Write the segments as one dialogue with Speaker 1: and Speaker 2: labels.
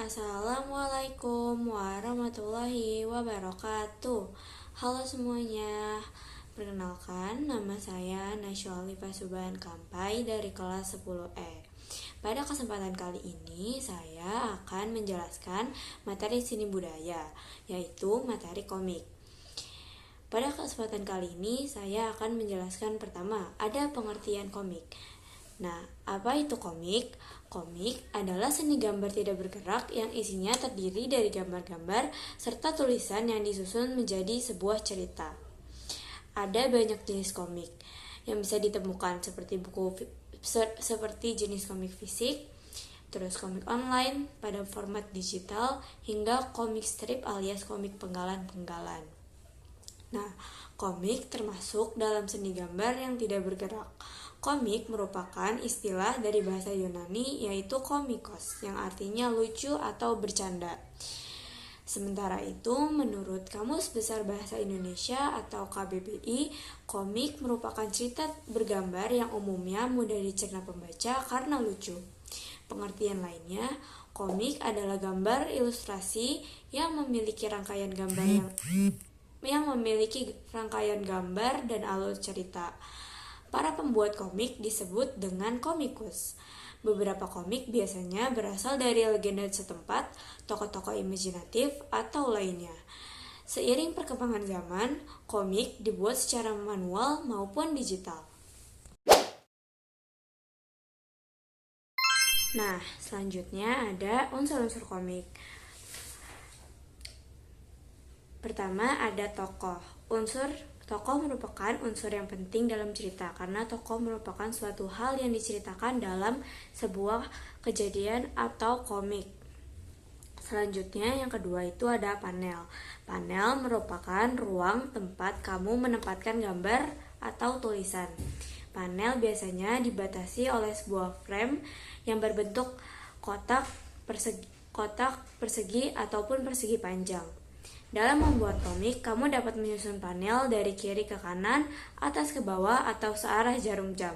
Speaker 1: Assalamualaikum warahmatullahi wabarakatuh. Halo semuanya. Perkenalkan, nama saya Nasywa Alifa Subahan Kampai dari kelas 10E. Pada kesempatan kali ini saya akan menjelaskan materi seni budaya, yaitu materi komik. Pada kesempatan kali ini saya akan menjelaskan pertama, ada pengertian komik. Nah, apa itu komik? Komik adalah seni gambar tidak bergerak yang isinya terdiri dari gambar-gambar serta tulisan yang disusun menjadi sebuah cerita. Ada banyak jenis komik yang bisa ditemukan seperti jenis komik fisik, terus komik online pada format digital, hingga komik strip alias komik penggalan-penggalan. Nah, komik termasuk dalam seni gambar yang tidak bergerak. Komik merupakan istilah dari bahasa Yunani yaitu komikos yang artinya lucu atau bercanda. Sementara itu, menurut Kamus Besar Bahasa Indonesia atau KBBI, komik merupakan cerita bergambar yang umumnya mudah dicerna pembaca karena lucu. Pengertian lainnya, komik adalah gambar ilustrasi yang memiliki rangkaian gambar dan alur cerita. Para pembuat komik disebut dengan komikus. Beberapa komik biasanya berasal dari legenda setempat, tokoh-tokoh imajinatif, atau lainnya. Seiring perkembangan zaman, komik dibuat secara manual maupun digital. Nah, selanjutnya ada unsur-unsur komik. Pertama ada tokoh. Tokoh merupakan unsur yang penting dalam cerita karena tokoh merupakan suatu hal yang diceritakan dalam sebuah kejadian atau komik. Selanjutnya yang kedua itu ada panel. Panel merupakan ruang tempat kamu menempatkan gambar atau tulisan. Panel biasanya dibatasi oleh sebuah frame yang berbentuk kotak persegi ataupun persegi panjang. Dalam membuat komik, kamu dapat menyusun panel dari kiri ke kanan, atas ke bawah, atau searah jarum jam.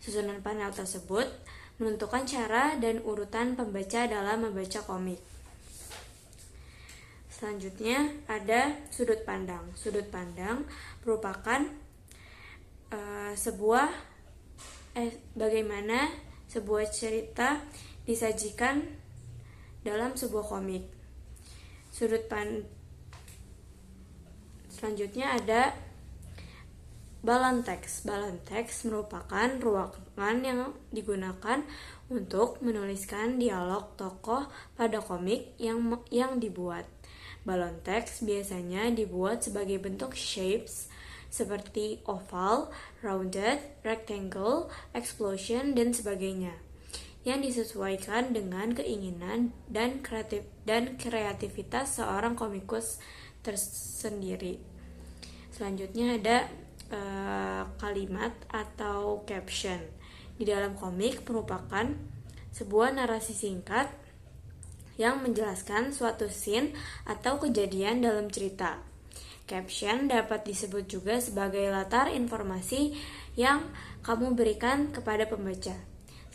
Speaker 1: Susunan panel tersebut menentukan cara dan urutan pembaca dalam membaca komik. Selanjutnya ada sudut pandang. Sudut pandang merupakan bagaimana sebuah cerita disajikan dalam sebuah komik. Selanjutnya ada balon teks. Balon teks merupakan ruangan yang digunakan untuk menuliskan dialog tokoh pada komik yang dibuat. Balon teks biasanya dibuat sebagai bentuk shapes seperti oval, rounded, rectangle, explosion, dan sebagainya, yang disesuaikan dengan keinginan dan kreativitas seorang komikus tersendiri. Selanjutnya ada kalimat atau caption. Di dalam komik merupakan sebuah narasi singkat yang menjelaskan suatu scene atau kejadian dalam cerita. Caption dapat disebut juga sebagai latar informasi yang kamu berikan kepada pembaca.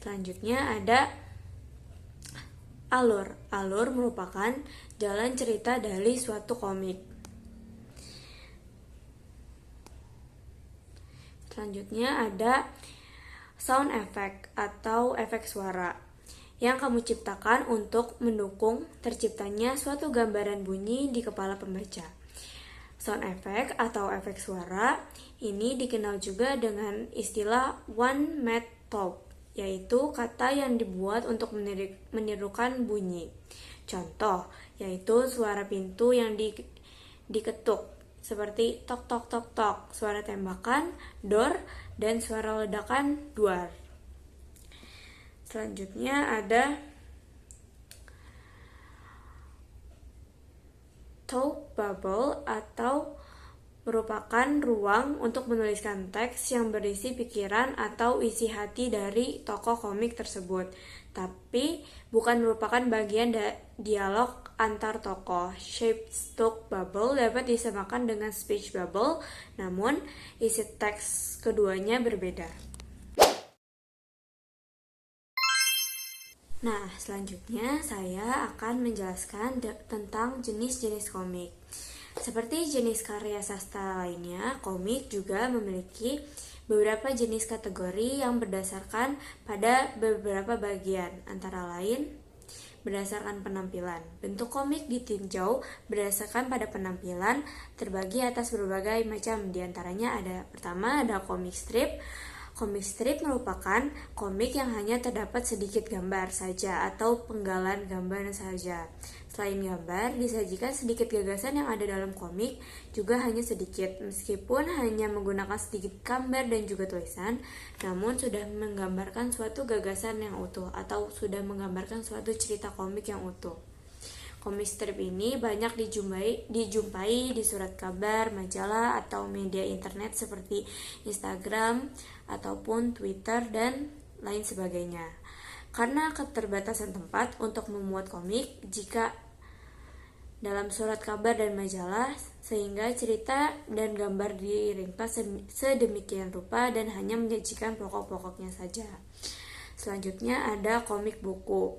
Speaker 1: Selanjutnya ada alur. Alur merupakan jalan cerita dari suatu komik. Selanjutnya ada sound effect atau efek suara yang kamu ciptakan untuk mendukung terciptanya suatu gambaran bunyi di kepala pembaca. Sound effect atau efek suara ini dikenal juga dengan istilah one man talk, yaitu kata yang dibuat untuk menirukan bunyi. Contoh, yaitu suara pintu yang diketuk, seperti tok tok tok tok, suara tembakan, door, dan suara ledakan, duar. Selanjutnya ada thought bubble atau merupakan ruang untuk menuliskan teks yang berisi pikiran atau isi hati dari tokoh komik tersebut, tapi bukan merupakan bagian dialog antar tokoh. Shape talk bubble dapat disamakan dengan speech bubble, namun isi teks keduanya berbeda. Nah, selanjutnya saya akan menjelaskan tentang jenis-jenis komik. Seperti jenis karya sastra lainnya, komik juga memiliki beberapa jenis kategori yang berdasarkan pada beberapa bagian, antara lain berdasarkan penampilan. Bentuk komik ditinjau berdasarkan pada penampilan, terbagi atas berbagai macam. Di antaranya pertama ada komik strip. Komik strip merupakan komik yang hanya terdapat sedikit gambar saja atau penggalan gambar saja. Selain gambar, disajikan sedikit gagasan yang ada dalam komik juga hanya sedikit. Meskipun hanya menggunakan sedikit gambar dan juga tulisan, namun sudah menggambarkan suatu gagasan yang utuh atau sudah menggambarkan suatu cerita komik yang utuh. Komik strip ini banyak dijumpai di surat kabar, majalah, atau media internet seperti Instagram ataupun Twitter dan lain sebagainya. Karena keterbatasan tempat untuk memuat komik jika dalam surat kabar dan majalah, sehingga cerita dan gambar diringkas sedemikian rupa dan hanya menyajikan pokok-pokoknya saja. Selanjutnya ada komik buku.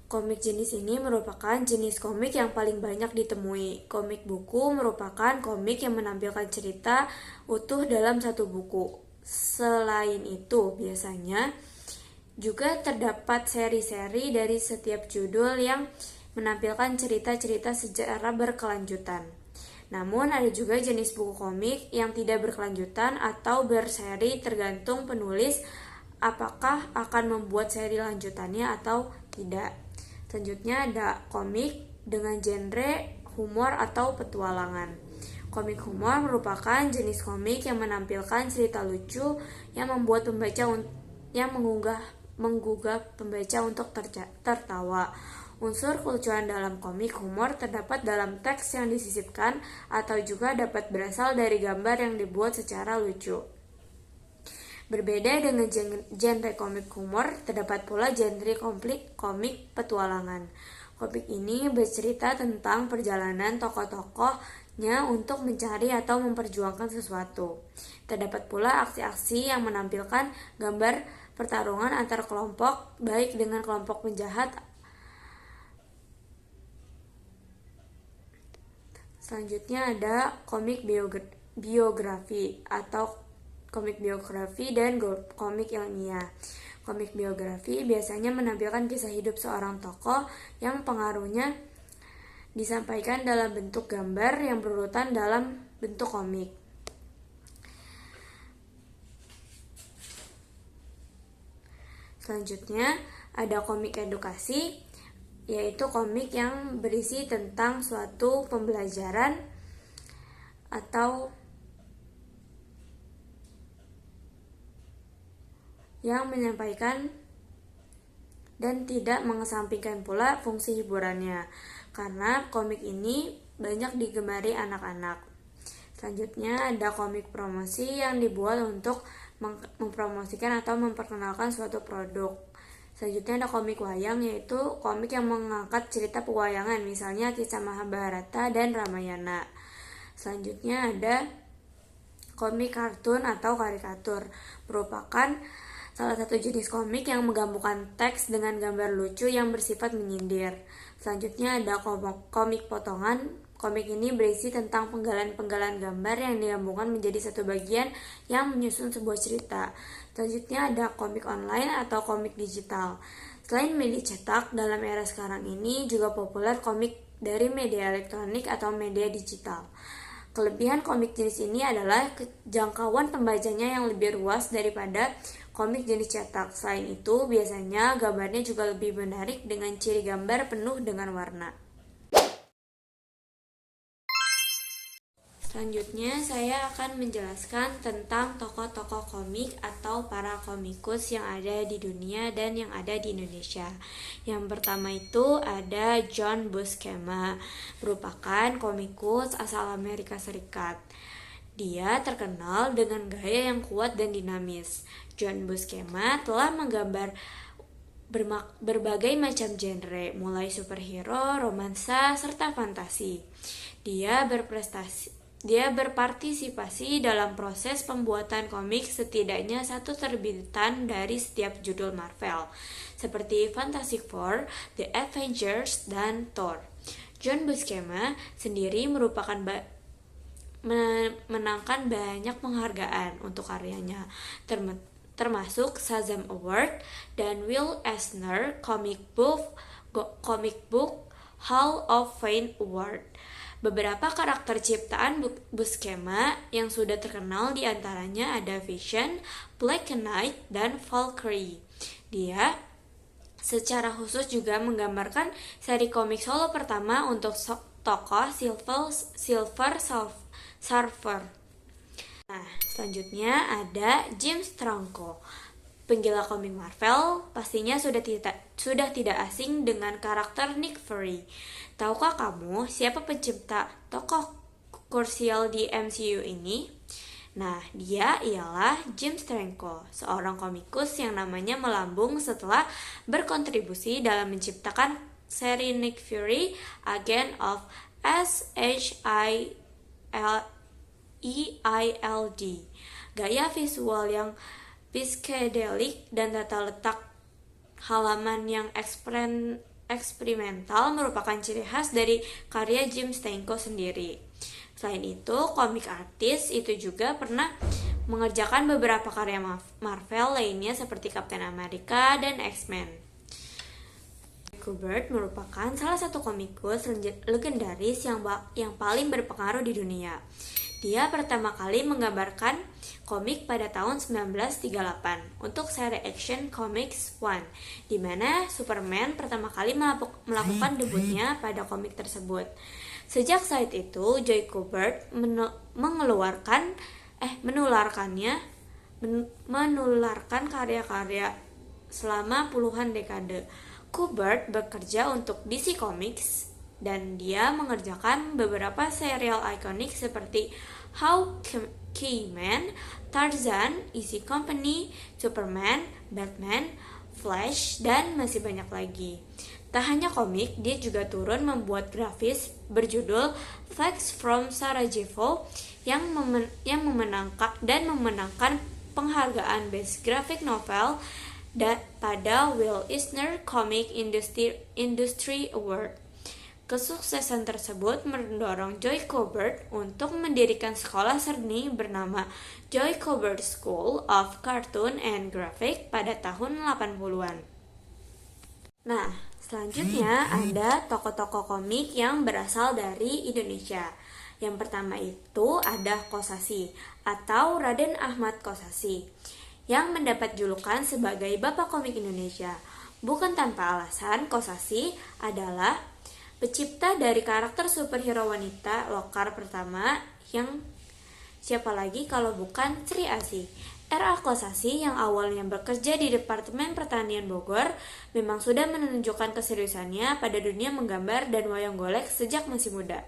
Speaker 1: Komik jenis ini merupakan jenis komik yang paling banyak ditemui. Komik buku merupakan komik yang menampilkan cerita utuh dalam satu buku. Selain itu, biasanya juga terdapat seri-seri dari setiap judul yang menampilkan cerita-cerita secara berkelanjutan. Namun ada juga jenis buku komik yang tidak berkelanjutan atau berseri, tergantung penulis apakah akan membuat seri lanjutannya atau tidak. Selanjutnya ada komik dengan genre humor atau petualangan. Komik humor merupakan jenis komik yang menampilkan cerita lucu yang membuat menggugah pembaca untuk tertawa. Unsur kelucuan dalam komik humor terdapat dalam teks yang disisipkan atau juga dapat berasal dari gambar yang dibuat secara lucu. Berbeda dengan genre komik humor, terdapat pula genre komik petualangan. Komik ini bercerita tentang perjalanan tokoh-tokohnya untuk mencari atau memperjuangkan sesuatu. Terdapat pula aksi-aksi yang menampilkan gambar pertarungan antar kelompok, baik dengan kelompok penjahat. Selanjutnya ada komik biografi atau komik biografi dan komik ilmiah. Komik biografi biasanya menampilkan kisah hidup seorang tokoh yang pengaruhnya disampaikan dalam bentuk gambar yang berurutan dalam bentuk komik. Selanjutnya ada komik edukasi, yaitu komik yang berisi tentang suatu pembelajaran atau yang menyampaikan dan tidak mengesampingkan pula fungsi hiburannya, karena komik ini banyak digemari anak-anak. Selanjutnya ada komik promosi yang dibuat untuk mempromosikan atau memperkenalkan suatu produk. Selanjutnya ada komik wayang, yaitu komik yang mengangkat cerita pewayangan, misalnya kisah Mahabharata dan Ramayana. Selanjutnya ada komik kartun atau karikatur, merupakan salah satu jenis komik yang menggabungkan teks dengan gambar lucu yang bersifat menyindir. Selanjutnya ada komik potongan. Komik ini berisi tentang penggalan-penggalan gambar yang digabungkan menjadi satu bagian yang menyusun sebuah cerita. Selanjutnya ada komik online atau komik digital. Selain media cetak, dalam era sekarang ini juga populer komik dari media elektronik atau media digital. Kelebihan komik jenis ini adalah jangkauan pembacanya yang lebih luas daripada komik jenis cetak. Selain itu, biasanya gambarnya juga lebih menarik dengan ciri gambar penuh dengan warna. Selanjutnya, saya akan menjelaskan tentang tokoh-tokoh komik atau para komikus yang ada di dunia dan yang ada di Indonesia. Yang pertama itu ada John Buscema, merupakan komikus asal Amerika Serikat. Dia terkenal dengan gaya yang kuat dan dinamis. John Buscema telah menggambar berbagai macam genre, mulai superhero, romansa, serta fantasi. Dia Dia berpartisipasi dalam proses pembuatan komik setidaknya satu terbitan dari setiap judul Marvel, seperti Fantastic Four, The Avengers, dan Thor. John Buscema sendiri menangkan banyak penghargaan untuk karyanya, termasuk Shazam Award dan Will Eisner Comic Book Hall of Fame Award. Beberapa karakter ciptaan Buscema yang sudah terkenal diantaranya ada Vision, Black Knight, dan Valkyrie. Dia secara khusus juga menggambarkan seri komik solo pertama untuk tokoh Silver Surfer. Nah, selanjutnya ada James Franco. Penggila komik Marvel pastinya sudah tidak asing dengan karakter Nick Fury. Tahukah kamu siapa pencipta tokoh krusial di MCU ini? Nah, dia ialah James Franco, seorang komikus yang namanya melambung setelah berkontribusi dalam menciptakan seri Nick Fury, Agent of S.H.I.E.L.D. Gaya visual yang psychedelic dan tata letak halaman yang eksperimental merupakan ciri khas dari karya James Franco sendiri. Selain itu, komik artis itu juga pernah mengerjakan beberapa karya Marvel lainnya seperti Captain America dan X-Men. Kubert merupakan salah satu komikus legendaris yang paling berpengaruh di dunia. Dia pertama kali menggambarkan komik pada tahun 1938 untuk seri Action Comics 1, di mana Superman pertama kali melakukan debutnya pada komik tersebut. Sejak saat itu, Joe Kubert menularkan karya-karya selama puluhan dekade. Kubert bekerja untuk DC Comics dan dia mengerjakan beberapa serial ikonik seperti Hawkman, Tarzan, Easy Company, Superman, Batman, Flash, dan masih banyak lagi. Tak hanya komik, dia juga turun membuat grafis berjudul Facts from Sarajevo yang memenangkan penghargaan Best Graphic Novel pada Will Eisner Comic Industry Award. Kesuksesan tersebut mendorong Joe Kubert untuk mendirikan sekolah seni bernama Joe Kubert School of Cartoon and Graphic pada tahun 80-an. Nah, selanjutnya ada tokoh-tokoh komik yang berasal dari Indonesia. Yang pertama itu ada Kosasih atau Raden Ahmad Kosasih yang mendapat julukan sebagai Bapak Komik Indonesia. Bukan tanpa alasan, Kosasih adalah pencipta dari karakter superhero wanita lokal pertama yang siapa lagi kalau bukan Sri Asih. R.A. Kosasih yang awalnya bekerja di Departemen Pertanian Bogor memang sudah menunjukkan keseriusannya pada dunia menggambar dan wayang golek sejak masih muda.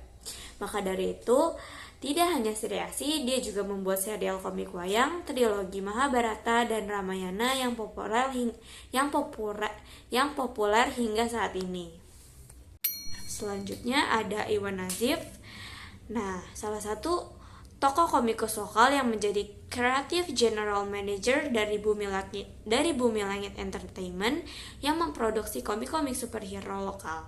Speaker 1: Maka dari itu, tidak hanya Sri Asih, dia juga membuat serial komik wayang, trilogi Mahabharata dan Ramayana yang populer hingga saat ini. Selanjutnya ada Iwan Nazif. Nah, salah satu tokoh komikus lokal yang menjadi Creative General Manager dari Bumi Langit Entertainment yang memproduksi komik-komik superhero lokal.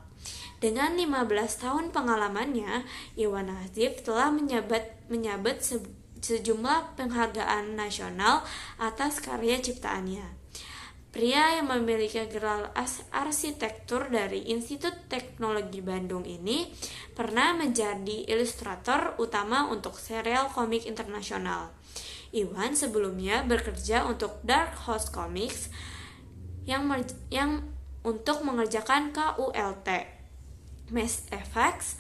Speaker 1: Dengan 15 tahun pengalamannya, Iwan Nazif telah menyabet sejumlah penghargaan nasional atas karya ciptaannya. Pria yang memiliki gelar arsitektur dari Institut Teknologi Bandung ini pernah menjadi ilustrator utama untuk serial komik internasional. Iwan sebelumnya bekerja untuk Dark Horse Comics yang untuk mengerjakan KULT, Mass Effects,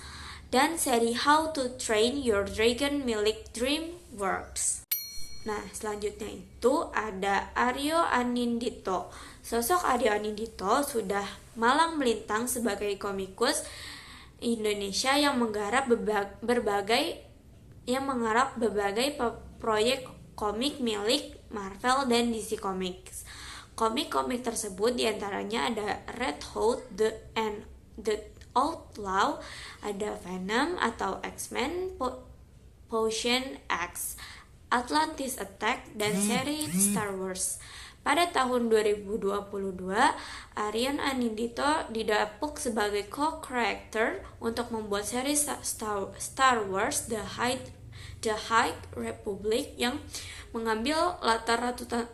Speaker 1: dan seri How to Train Your Dragon milik DreamWorks. Nah, selanjutnya itu ada Aryo Anindito. Sosok Aryo Anindito sudah malang melintang sebagai komikus Indonesia yang menggarap berbagai proyek komik milik Marvel dan DC Comics. Komik-komik tersebut diantaranya ada Red Hood and the Outlaw, ada Venom atau X-Men, Potion X, Atlantis Attack, dan seri Star Wars. Pada tahun 2022, Aryan Anindito didapuk sebagai co-creator untuk membuat seri Star Wars The High Republic yang mengambil latar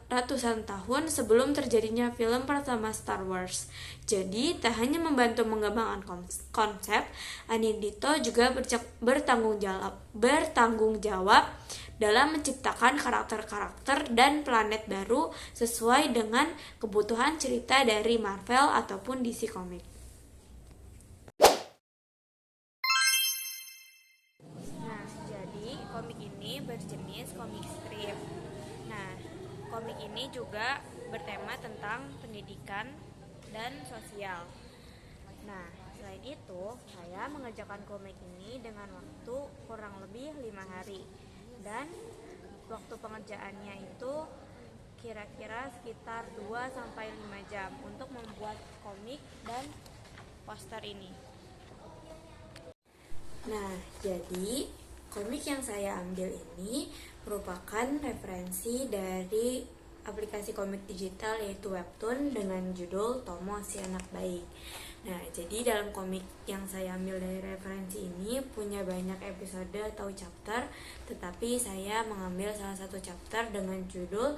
Speaker 1: ratusan tahun sebelum terjadinya film pertama Star Wars. Jadi, tak hanya membantu mengembangkan konsep, Anindito juga bertanggung jawab dalam menciptakan karakter-karakter dan planet baru sesuai dengan kebutuhan cerita dari Marvel ataupun DC Comics. Nah, jadi komik ini berjenis komik strip. Nah, komik ini juga bertema tentang pendidikan dan sosial. Nah, selain itu, saya mengerjakan komik ini dengan waktu kurang lebih 5 hari. Dan waktu pengerjaannya itu kira-kira sekitar 2-5 jam untuk membuat komik dan poster ini. Nah, jadi komik yang saya ambil ini merupakan referensi dari aplikasi komik digital yaitu Webtoon dengan judul Tomo si Anak Baik. Nah, jadi dalam komik yang saya ambil dari referensi ini punya banyak episode atau chapter, tetapi saya mengambil salah satu chapter dengan judul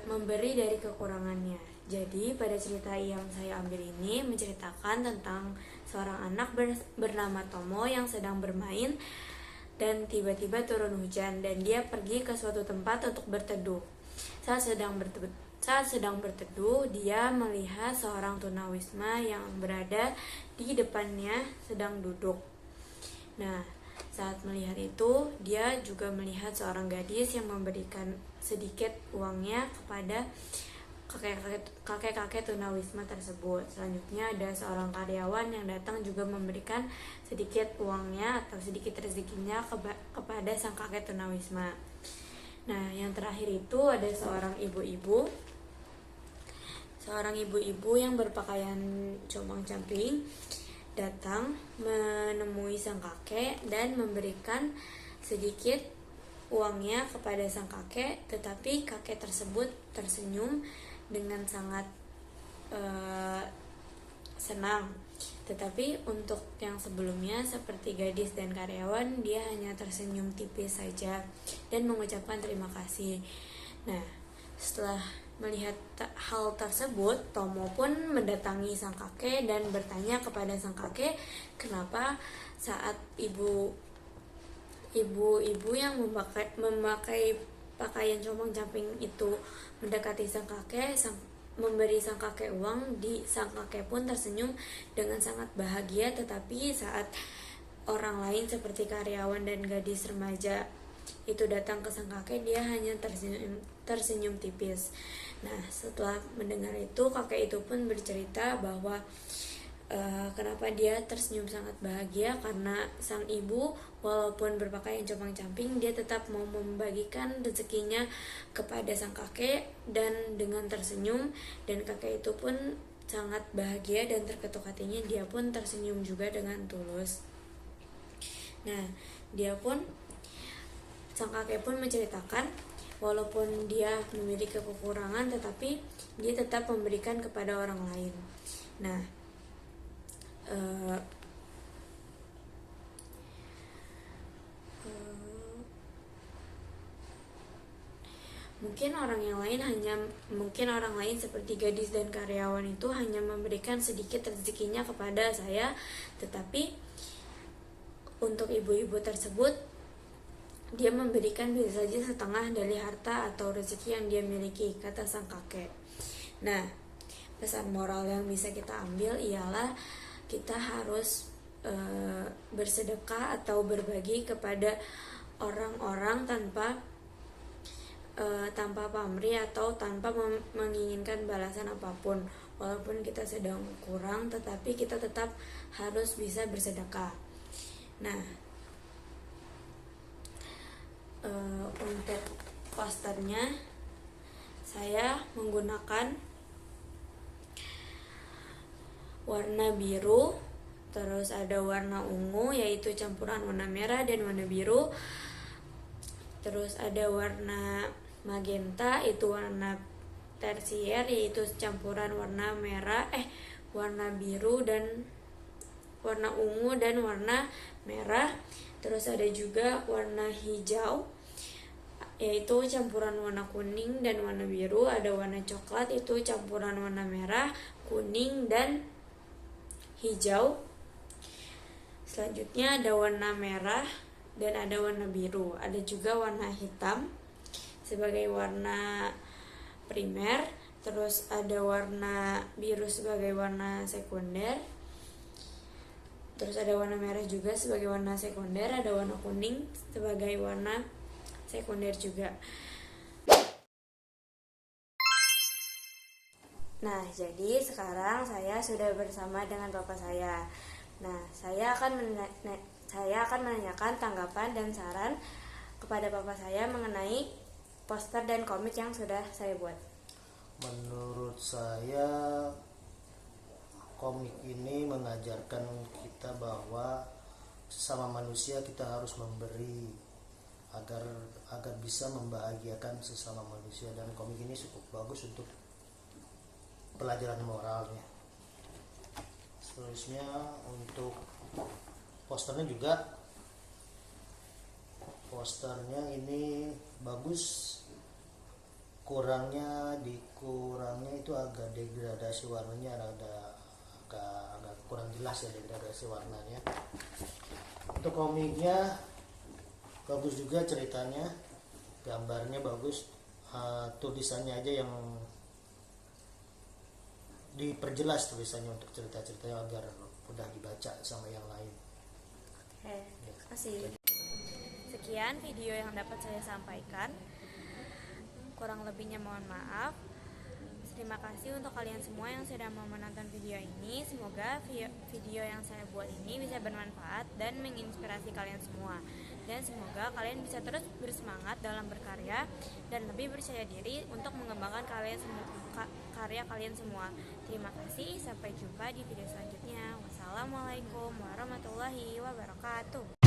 Speaker 1: Memberi dari Kekurangannya. Jadi pada cerita yang saya ambil ini menceritakan tentang seorang anak bernama Tomo yang sedang bermain dan tiba-tiba turun hujan dan dia pergi ke suatu tempat untuk berteduh. Saat sedang berteduh, dia melihat seorang tunawisma yang berada di depannya sedang duduk. Nah, saat melihat itu, dia juga melihat seorang gadis yang memberikan sedikit uangnya kepada kakek-kakek tunawisma tersebut. Selanjutnya ada seorang karyawan yang datang juga memberikan sedikit uangnya atau sedikit rezekinya kepada sang kakek tunawisma. Nah, yang terakhir itu ada seorang ibu-ibu yang berpakaian compang-camping datang menemui sang kakek dan memberikan sedikit uangnya kepada sang kakek, tetapi kakek tersebut tersenyum dengan sangat senang. Tetapi untuk yang sebelumnya seperti gadis dan karyawan, dia hanya tersenyum tipis saja dan mengucapkan terima kasih. Nah, setelah melihat hal tersebut, Tomo pun mendatangi sang kakek dan bertanya kepada sang kakek kenapa saat ibu-ibu yang memakai pakaian compang-camping itu mendekati sang kakek, memberi sang kakek uang, sang kakek pun tersenyum dengan sangat bahagia, tetapi saat orang lain seperti karyawan dan gadis remaja itu datang ke sang kakek, dia hanya tersenyum tipis. Nah, setelah mendengar itu, kakek itu pun bercerita bahwa kenapa dia tersenyum sangat bahagia karena sang ibu walaupun berpakaian compang-camping, dia tetap mau membagikan rezekinya kepada sang kakek dan dengan tersenyum, dan kakek itu pun sangat bahagia dan terketuk hatinya, dia pun tersenyum juga dengan tulus. Nah, sang kakek pun menceritakan walaupun dia memiliki kekurangan tetapi dia tetap memberikan kepada orang lain. Nah, mungkin orang lain seperti gadis dan karyawan itu hanya memberikan sedikit rezekinya kepada saya, tetapi untuk ibu-ibu tersebut dia memberikan bisa saja setengah dari harta atau rezeki yang dia miliki, kata sang kakek. Nah, pesan moral yang bisa kita ambil ialah kita harus bersedekah atau berbagi kepada orang-orang tanpa pamrih atau tanpa menginginkan balasan apapun. Walaupun kita sedang kurang, tetapi kita tetap harus bisa bersedekah. Nah, untuk posternya saya menggunakan warna biru Terus ada warna ungu yaitu campuran warna merah dan warna biru. Terus ada warna magenta itu warna tersier yaitu campuran warna warna biru dan warna ungu dan warna merah. Terus ada juga warna hijau yaitu campuran warna kuning dan warna biru. Ada warna coklat itu campuran warna merah, kuning dan hijau. Selanjutnya ada warna merah dan ada warna biru. Ada juga warna hitam sebagai warna primer. Terus ada warna biru sebagai warna sekunder. Terus ada warna merah juga sebagai warna sekunder. Ada warna kuning sebagai warna sekunder juga. Nah, jadi sekarang saya sudah bersama dengan bapak saya. Nah, saya akan menanyakan tanggapan dan saran kepada bapak saya mengenai poster dan komik yang sudah saya buat.
Speaker 2: Menurut saya komik ini mengajarkan kita bahwa sesama manusia kita harus memberi agar bisa membahagiakan sesama manusia, dan komik ini cukup bagus untuk pelajaran moralnya. Seterusnya untuk posternya ini bagus. Kurangnya itu agak degradasi warnanya, agak kurang jelas ya degradasi warnanya. Untuk komiknya bagus juga, ceritanya, gambarnya bagus, tulisannya aja yang diperjelas tulisannya untuk cerita-ceritanya agar mudah dibaca sama yang lain.
Speaker 1: Terima kasih. Sekian video yang dapat saya sampaikan. Kurang lebihnya mohon maaf. Terima kasih untuk kalian semua yang sudah mau menonton video ini. Semoga video yang saya buat ini bisa bermanfaat dan menginspirasi kalian semua. Dan semoga kalian bisa terus bersemangat dalam berkarya dan lebih percaya diri untuk mengembangkan karya kalian semua. Terima kasih, sampai jumpa di video selanjutnya. Wassalamualaikum warahmatullahi wabarakatuh.